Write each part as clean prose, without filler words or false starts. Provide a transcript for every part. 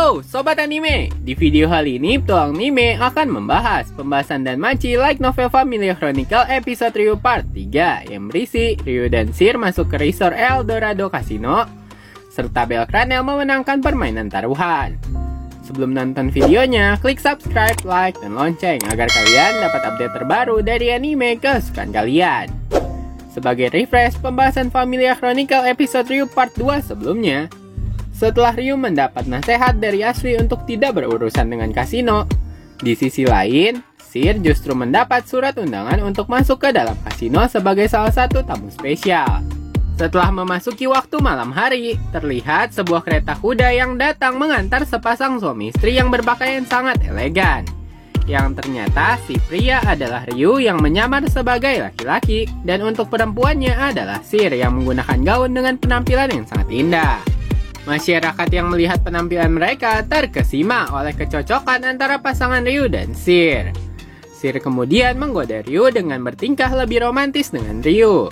Halo Sobat Anime, di video kali ini Petualang Anime akan membahas pembahasan Danmachi Light Novel Familia Chronicle episode Ryu part 3 yang berisi Ryu dan Seer masuk ke resort El Dorado Casino serta Bel Cranel memenangkan permainan taruhan. Sebelum nonton videonya, klik subscribe, like, dan lonceng agar kalian dapat update terbaru dari anime kesukaan kalian. Sebagai refresh pembahasan Familia Chronicle episode Ryu part 2 sebelumnya, setelah Ryu mendapat nasihat dari Asri untuk tidak berurusan dengan kasino, di sisi lain, Seer justru mendapat surat undangan untuk masuk ke dalam kasino sebagai salah satu tamu spesial. Setelah memasuki waktu malam hari, terlihat sebuah kereta kuda yang datang mengantar sepasang suami istri yang berpakaian sangat elegan. Yang ternyata si pria adalah Ryu yang menyamar sebagai laki-laki, dan untuk perempuannya adalah Seer yang menggunakan gaun dengan penampilan yang sangat indah. Masyarakat yang melihat penampilan mereka terkesima oleh kecocokan antara pasangan Ryu dan Seer. Seer kemudian menggoda Ryu dengan bertingkah lebih romantis dengan Ryu.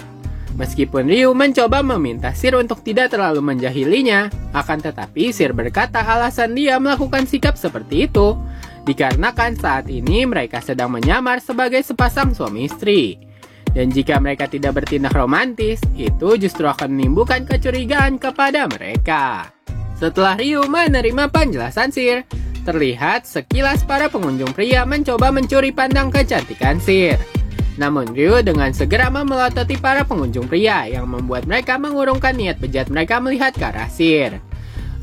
Meskipun Ryu mencoba meminta Seer untuk tidak terlalu menjahilinya, akan tetapi Seer berkata alasan dia melakukan sikap seperti itu dikarenakan saat ini mereka sedang menyamar sebagai sepasang suami istri. Dan jika mereka tidak bertindak romantis, itu justru akan menimbulkan kecurigaan kepada mereka. Setelah Ryu menerima penjelasan Seer, terlihat sekilas para pengunjung pria mencoba mencuri pandang kecantikan Seer. Namun Ryu dengan segera memelototi para pengunjung pria yang membuat mereka mengurungkan niat bejat mereka melihat ke arah Seer.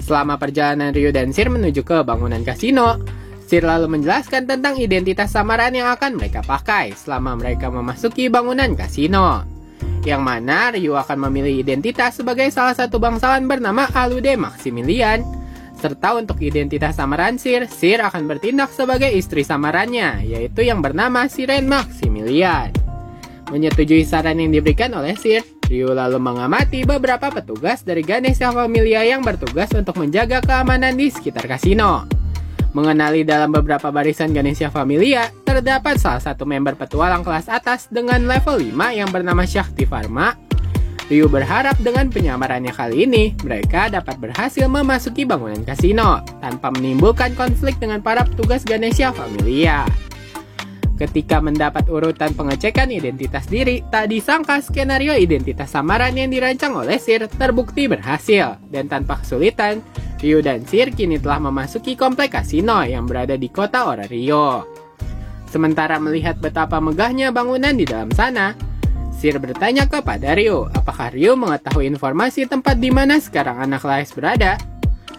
Selama perjalanan Ryu dan Seer menuju ke bangunan kasino, Seer lalu menjelaskan tentang identitas samaran yang akan mereka pakai selama mereka memasuki bangunan kasino. Yang mana Ryu akan memilih identitas sebagai salah satu bangsawan bernama Alude Maximilian. Serta untuk identitas samaran Seer, Seer akan bertindak sebagai istri samarannya, yaitu yang bernama Siren Maximilian. Menyetujui saran yang diberikan oleh Seer, Ryu lalu mengamati beberapa petugas dari Ganesha Familia yang bertugas untuk menjaga keamanan di sekitar kasino. Mengenali dalam beberapa barisan Ganesha Familia, terdapat salah satu member petualang kelas atas dengan level 5 yang bernama Shakti Pharma. Ryu berharap dengan penyamarannya kali ini, mereka dapat berhasil memasuki bangunan kasino tanpa menimbulkan konflik dengan para petugas Ganesha Familia. Ketika mendapat urutan pengecekan identitas diri, tak disangka skenario identitas samaran yang dirancang oleh Seer terbukti berhasil, dan tanpa kesulitan, Ryu dan Seer kini telah memasuki komplek kasino yang berada di kota Orario. Sementara melihat betapa megahnya bangunan di dalam sana, Seer bertanya kepada Ryu, apakah Ryu mengetahui informasi tempat di mana sekarang anak Laes berada?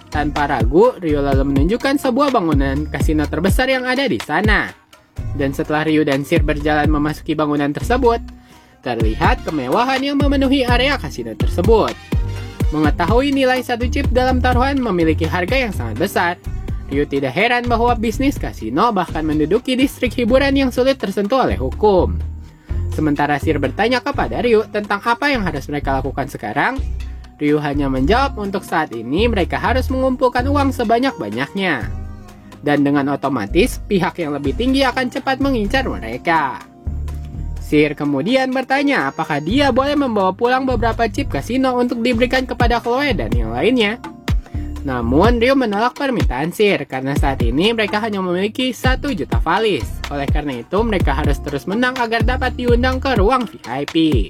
Tanpa ragu, Ryu lalu menunjukkan sebuah bangunan kasino terbesar yang ada di sana. Dan setelah Ryu dan Seer berjalan memasuki bangunan tersebut, terlihat kemewahan yang memenuhi area kasino tersebut. Mengetahui nilai satu chip dalam taruhan memiliki harga yang sangat besar, Ryu tidak heran bahwa bisnis kasino bahkan menduduki distrik hiburan yang sulit tersentuh oleh hukum. Sementara Seer bertanya kepada Ryu tentang apa yang harus mereka lakukan sekarang, Ryu hanya menjawab untuk saat ini mereka harus mengumpulkan uang sebanyak-banyaknya. Dan dengan otomatis, pihak yang lebih tinggi akan cepat mengincar mereka. Seer kemudian bertanya apakah dia boleh membawa pulang beberapa chip kasino untuk diberikan kepada Chloe dan yang lainnya. Namun Ryu menolak permintaan Seer karena saat ini mereka hanya memiliki 1 juta valis. Oleh karena itu mereka harus terus menang agar dapat diundang ke ruang VIP.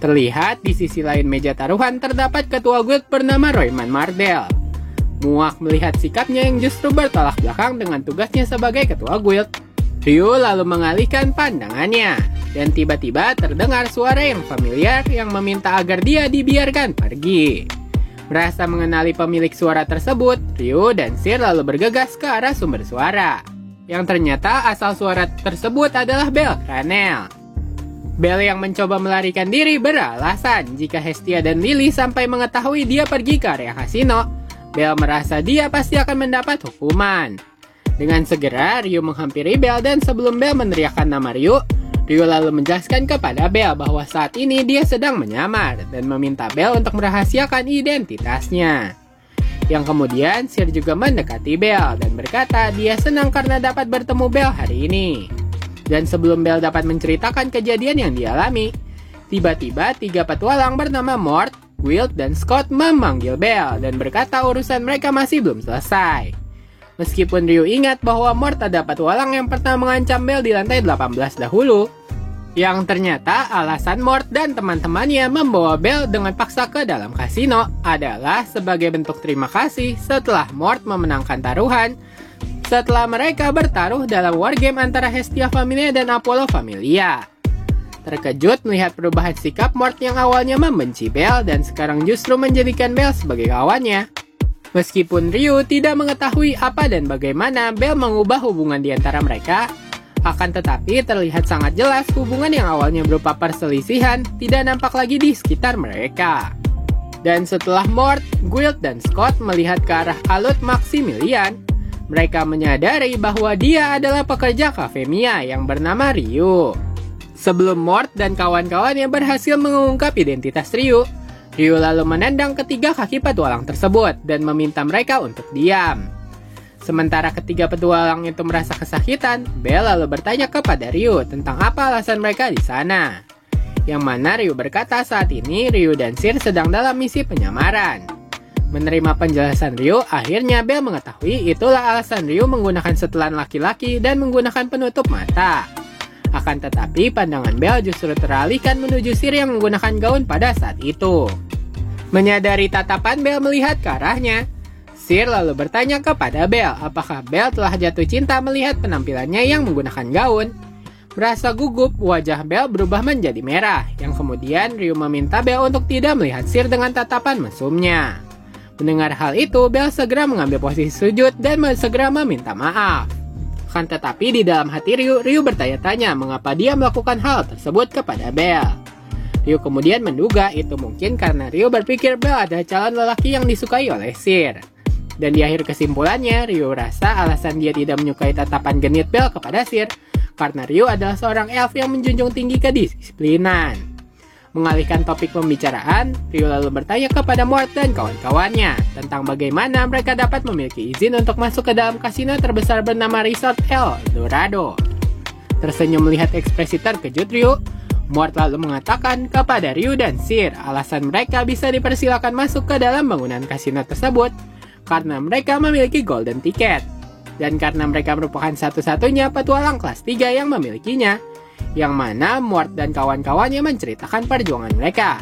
Terlihat di sisi lain meja taruhan terdapat ketua guild bernama Royman Mardell. Muak melihat sikapnya yang justru bertolak belakang dengan tugasnya sebagai ketua guild, Ryu lalu mengalihkan pandangannya, dan tiba-tiba terdengar suara yang familiar yang meminta agar dia dibiarkan pergi. Merasa mengenali pemilik suara tersebut, Ryu dan Seer lalu bergegas ke arah sumber suara. Yang ternyata asal suara tersebut adalah Bel Cranel. Bel yang mencoba melarikan diri beralasan jika Hestia dan Lily sampai mengetahui dia pergi ke area kasino, Bel merasa dia pasti akan mendapat hukuman. Dengan segera, Ryu menghampiri Bel dan sebelum Bel meneriakkan nama Ryu lalu menjelaskan kepada Bel bahwa saat ini dia sedang menyamar dan meminta Bel untuk merahasiakan identitasnya. Yang kemudian, Seer juga mendekati Bel dan berkata dia senang karena dapat bertemu Bel hari ini. Dan sebelum Bel dapat menceritakan kejadian yang dialami, tiba-tiba 3 petualang bernama Mort, Guild dan Scott memanggil Belle dan berkata urusan mereka masih belum selesai. Meskipun Ryu ingat bahwa Mort ada petualang yang pernah mengancam Belle di lantai 18 dahulu, yang ternyata alasan Mort dan teman-temannya membawa Belle dengan paksa ke dalam kasino adalah sebagai bentuk terima kasih setelah Mort memenangkan taruhan setelah mereka bertaruh dalam wargame antara Hestia Familia dan Apollo Familia. Terkejut melihat perubahan sikap Mort yang awalnya membenci Belle dan sekarang justru menjadikan Belle sebagai kawannya. Meskipun Ryu tidak mengetahui apa dan bagaimana Belle mengubah hubungan di antara mereka, akan tetapi terlihat sangat jelas hubungan yang awalnya berupa perselisihan tidak nampak lagi di sekitar mereka. Dan setelah Mort, Guild dan Scott melihat ke arah Alut Maximilian, mereka menyadari bahwa dia adalah pekerja kafe Mia yang bernama Ryu. Sebelum Mort dan kawan-kawannya berhasil mengungkap identitas Ryu, Ryu lalu menendang ketiga kaki petualang tersebut dan meminta mereka untuk diam. Sementara ketiga petualang itu merasa kesakitan, Belle lalu bertanya kepada Ryu tentang apa alasan mereka di sana. Yang mana Ryu berkata saat ini Ryu dan Sir sedang dalam misi penyamaran. Menerima penjelasan Ryu, akhirnya Belle mengetahui itulah alasan Ryu menggunakan setelan laki-laki dan menggunakan penutup mata. Akan tetapi pandangan Belle justru teralihkan menuju Sir yang menggunakan gaun pada saat itu. Menyadari tatapan Belle melihat ke arahnya, Sir lalu bertanya kepada Belle apakah Belle telah jatuh cinta melihat penampilannya yang menggunakan gaun. Merasa gugup, wajah Belle berubah menjadi merah, yang kemudian Ryu meminta Belle untuk tidak melihat Sir dengan tatapan mesumnya. Mendengar hal itu, Belle segera mengambil posisi sujud dan segera meminta maaf. Akan tetapi di dalam hati Ryu bertanya-tanya mengapa dia melakukan hal tersebut kepada Belle. Ryu kemudian menduga itu mungkin karena Ryu berpikir Belle adalah calon lelaki yang disukai oleh Sir. Dan di akhir kesimpulannya, Ryu rasa alasan dia tidak menyukai tatapan genit Belle kepada Sir karena Ryu adalah seorang elf yang menjunjung tinggi kedisiplinan. Mengalihkan topik pembicaraan, Ryu lalu bertanya kepada Mort dan kawan-kawannya tentang bagaimana mereka dapat memiliki izin untuk masuk ke dalam kasino terbesar bernama Resort El Dorado. Tersenyum melihat ekspresi terkejut Ryu, Mort lalu mengatakan kepada Ryu dan Sir alasan mereka bisa dipersilakan masuk ke dalam bangunan kasino tersebut karena mereka memiliki golden ticket dan karena mereka merupakan satu-satunya petualang kelas 3 yang memilikinya. Yang mana Mort dan kawan-kawannya menceritakan perjuangan mereka.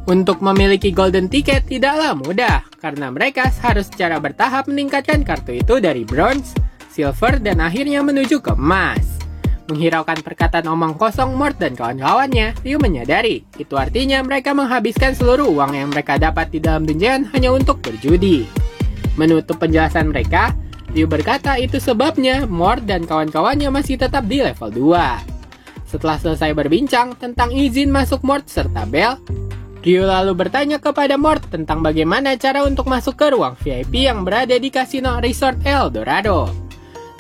Untuk memiliki golden ticket tidaklah mudah, karena mereka harus secara bertahap meningkatkan kartu itu dari bronze, silver, dan akhirnya menuju ke emas. Menghiraukan perkataan omong kosong Mort dan kawan-kawannya, Ryu menyadari, itu artinya mereka menghabiskan seluruh uang yang mereka dapat di dalam dungeon hanya untuk berjudi. Menutup penjelasan mereka, Ryu berkata itu sebabnya Mort dan kawan-kawannya masih tetap di level 2. Setelah selesai berbincang tentang izin masuk Mort serta Belle, Ryu lalu bertanya kepada Mort tentang bagaimana cara untuk masuk ke ruang VIP yang berada di kasino Resort El Dorado.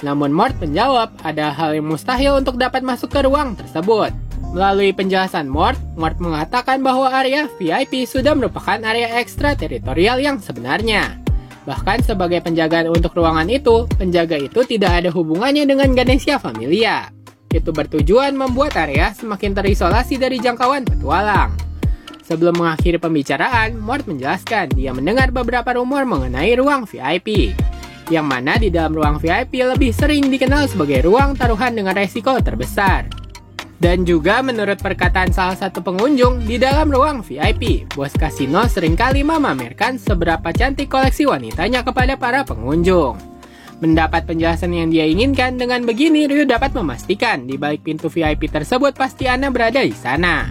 Namun Mort menjawab ada hal yang mustahil untuk dapat masuk ke ruang tersebut. Melalui penjelasan Mort mengatakan bahwa area VIP sudah merupakan area ekstrateritorial yang sebenarnya. Bahkan sebagai penjagaan untuk ruangan itu, penjaga itu tidak ada hubungannya dengan Ganesha Familia. Itu bertujuan membuat area semakin terisolasi dari jangkauan petualang. Sebelum mengakhiri pembicaraan, Mort menjelaskan dia mendengar beberapa rumor mengenai ruang VIP, yang mana di dalam ruang VIP lebih sering dikenal sebagai ruang taruhan dengan resiko terbesar. Dan juga menurut perkataan salah satu pengunjung, di dalam ruang VIP, bos kasino seringkali memamerkan seberapa cantik koleksi wanitanya kepada para pengunjung. Mendapat penjelasan yang dia inginkan, dengan begini Ryu dapat memastikan di balik pintu VIP tersebut pasti Anna berada di sana.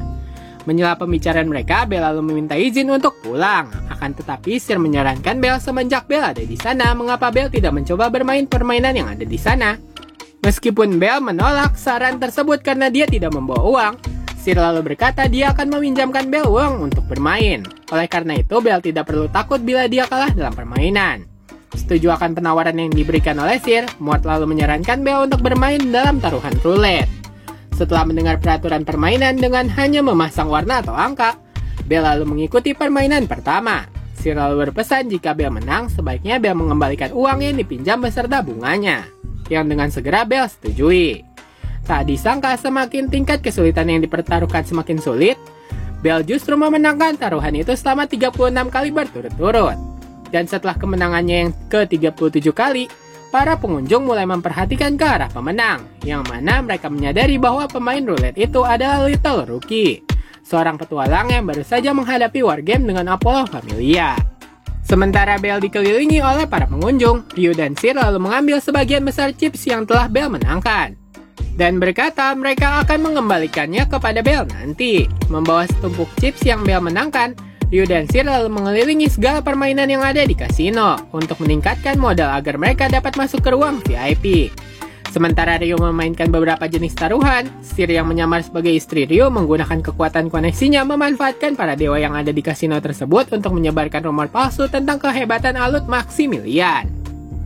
Menyela pembicaraan mereka, Belle lalu meminta izin untuk pulang. Akan tetapi Sir menyarankan Belle semenjak Belle ada di sana, mengapa Belle tidak mencoba bermain permainan yang ada di sana. Meskipun Belle menolak saran tersebut karena dia tidak membawa uang, Sir lalu berkata dia akan meminjamkan Belle uang untuk bermain. Oleh karena itu, Belle tidak perlu takut bila dia kalah dalam permainan. Setuju akan penawaran yang diberikan oleh Sir, Mort lalu menyarankan Belle untuk bermain dalam taruhan roulette. Setelah mendengar peraturan permainan dengan hanya memasang warna atau angka, Belle lalu mengikuti permainan pertama. Sir lalu berpesan jika Belle menang, sebaiknya Belle mengembalikan uang yang dipinjam beserta bunganya, yang dengan segera Belle setujui. Tak disangka semakin tingkat kesulitan yang dipertaruhkan semakin sulit, Bell justru memenangkan taruhan itu selama 36 kali berturut-turut. Dan setelah kemenangannya yang ke-37 kali, para pengunjung mulai memperhatikan ke arah pemenang, yang mana mereka menyadari bahwa pemain roulette itu adalah Little Rookie, seorang petualang yang baru saja menghadapi wargame dengan Apollo Familia. Sementara Bell dikelilingi oleh para pengunjung, Ryu dan Sir lalu mengambil sebagian besar chips yang telah Bell menangkan, dan berkata mereka akan mengembalikannya kepada Bell nanti. Membawa setumpuk chips yang Bell menangkan, Ryu dan Sir lalu mengelilingi segala permainan yang ada di kasino untuk meningkatkan modal agar mereka dapat masuk ke ruang VIP. Sementara Ryu memainkan beberapa jenis taruhan, Sir yang menyamar sebagai istri Ryu menggunakan kekuatan koneksinya memanfaatkan para dewa yang ada di kasino tersebut untuk menyebarkan rumor palsu tentang kehebatan Alut Maximilian.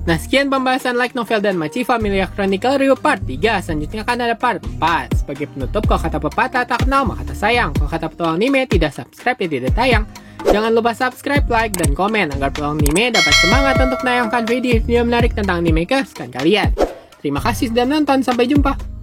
Nah, sekian pembahasan light novel dan Machi Familia Chronicle Ryu Part 3. Selanjutnya akan ada Part 4. Sebagai penutup, kalau kata pepatah tak kenal maka tak sayang. Kalau kata petualang anime tidak subscribe ya tidak tayang. Jangan lupa subscribe, like, dan komen agar petualang anime dapat semangat untuk menayangkan video menarik tentang anime kesukaan kalian. Terima kasih sudah nonton, sampai jumpa.